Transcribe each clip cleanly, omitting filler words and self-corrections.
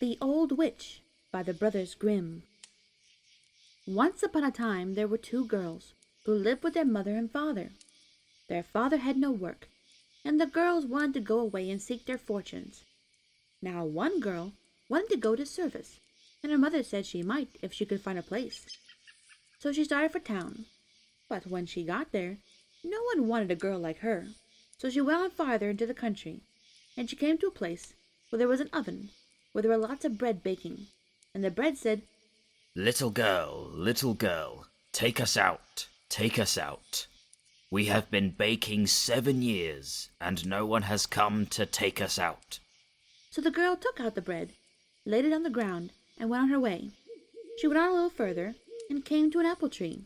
The Old Witch by the Brothers Grimm. Once upon a time there were two girls who lived with their mother and father. Their father had no work, and the girls wanted to go away and seek their fortunes. Now one girl wanted to go to service, and her mother said she might if she could find a place. So she started for town. But when she got there, no one wanted a girl like her. So she went on farther into the country, and she came to a place where there was an oven, where there were lots of bread baking. And the bread said, little girl, take us out, take us out. We have been baking 7 years, and no one has come to take us out." So the girl took out the bread, laid it on the ground, and went on her way. She went on a little further, and came to an apple tree,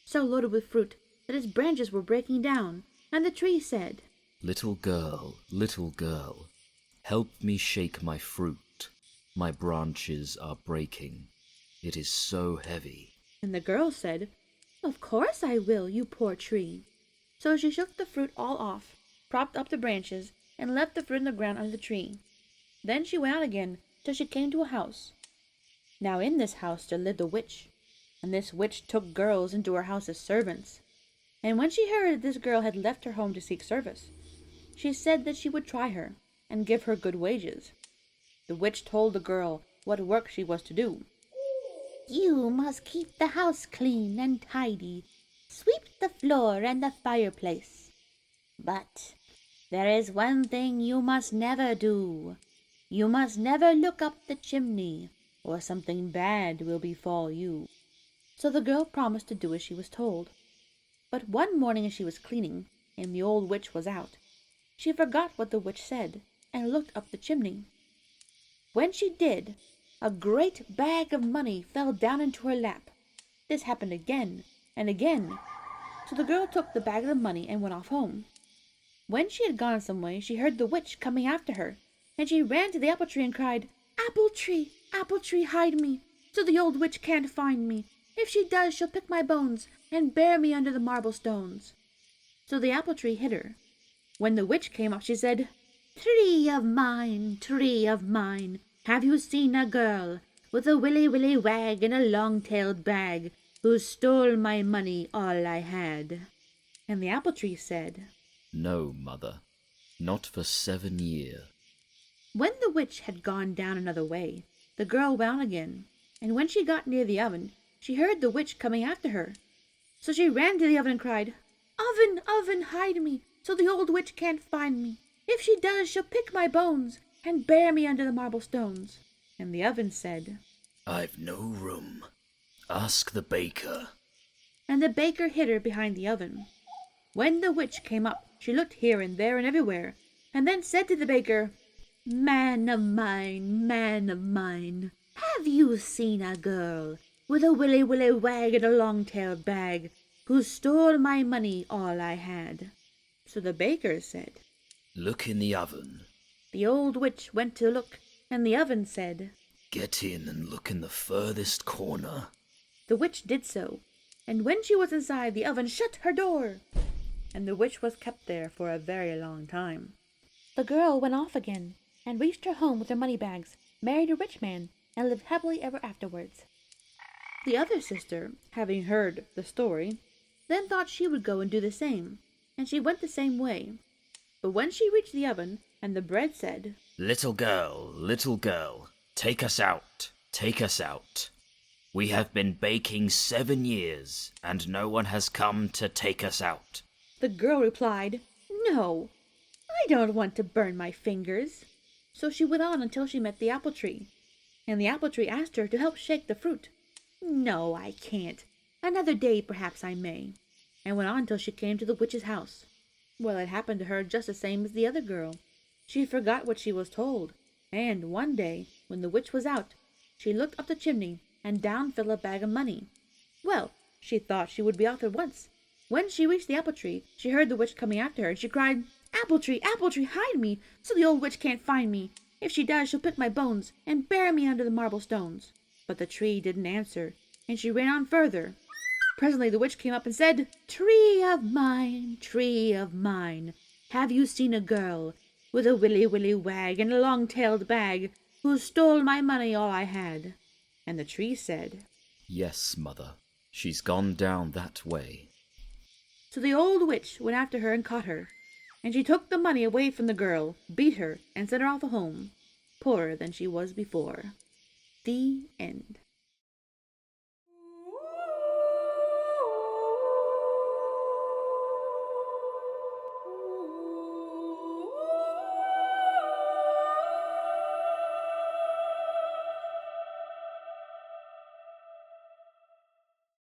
so loaded with fruit that its branches were breaking down, and the tree said, little girl, help me shake my fruit. My branches are breaking. It is so heavy." And the girl said, "Of course I will, you poor tree." So she shook the fruit all off, propped up the branches, and left the fruit in the ground under the tree. Then she went out again till she came to a house. Now in this house there lived a witch, and this witch took girls into her house as servants. And when she heard that this girl had left her home to seek service, she said that she would try her, and give her good wages. The witch told the girl what work she was to do. "You must keep the house clean and tidy, sweep the floor and the fireplace. But there is one thing you must never do. You must never look up the chimney, or something bad will befall you." So the girl promised to do as she was told. But one morning as she was cleaning, and the old witch was out, she forgot what the witch said, and looked up the chimney. When she did, a great bag of money fell down into her lap. This happened again and again. So the girl took the bag of the money and went off home. When she had gone some way, she heard the witch coming after her, and she ran to the apple tree and cried, apple tree, hide me, so the old witch can't find me. If she does, she'll pick my bones and bury me under the marble stones." So the apple tree hid her. When the witch came up, she said, tree of mine, have you seen a girl with a willy wag and a long-tailed bag, who stole my money all I had?" And the apple tree said, "No, mother, not for 7 years." When the witch had gone down another way, the girl went on again, and when she got near the oven, she heard the witch coming after her. So she ran to the oven and cried, oven, hide me, so the old witch can't find me. If she does, she'll pick my bones and bury me under the marble stones." And the oven said, "I've no room. Ask the baker." And the baker hid her behind the oven. When the witch came up, she looked here and there and everywhere, and then said to the baker, man of mine, have you seen a girl with a willy wag and a long-tailed bag, who stole my money all I had?" So the baker said, "Look in the oven." The old witch went to look, and the oven said, "Get in and look in the furthest corner." The witch did so, and when she was inside, the oven shut her door, and the witch was kept there for a very long time. The girl went off again, and reached her home with her money bags, married a rich man, and lived happily ever afterwards. The other sister, having heard the story, then thought she would go and do the same, and she went the same way. But when she reached the oven, and the bread said, little girl, take us out, take us out. We have been baking 7 years, and no one has come to take us out." the girl replied, "No, I don't want to burn my fingers." So she went on until she met the apple tree, and the apple tree asked her to help shake the fruit. "No, I can't. Another day perhaps I may," and went on till she came to the witch's house. Well, it happened to her just the same as the other girl. She forgot what she was told, and one day, when the witch was out, she looked up the chimney, and down fell a bag of money. Well, she thought she would be off at once. When she reached the apple tree, she heard the witch coming after her, and she cried, apple tree, hide me, so the old witch can't find me. If she does, she'll pick my bones and bury me under the marble stones." But the tree didn't answer, and she ran on further. Presently the witch came up and said, tree of mine, have you seen a girl with a willy wag and a long-tailed bag, who stole my money, all I had?" And the tree said, "Yes, mother, she's gone down that way." So the old witch went after her and caught her, and she took the money away from the girl, beat her, and sent her off home, poorer than she was before. The end.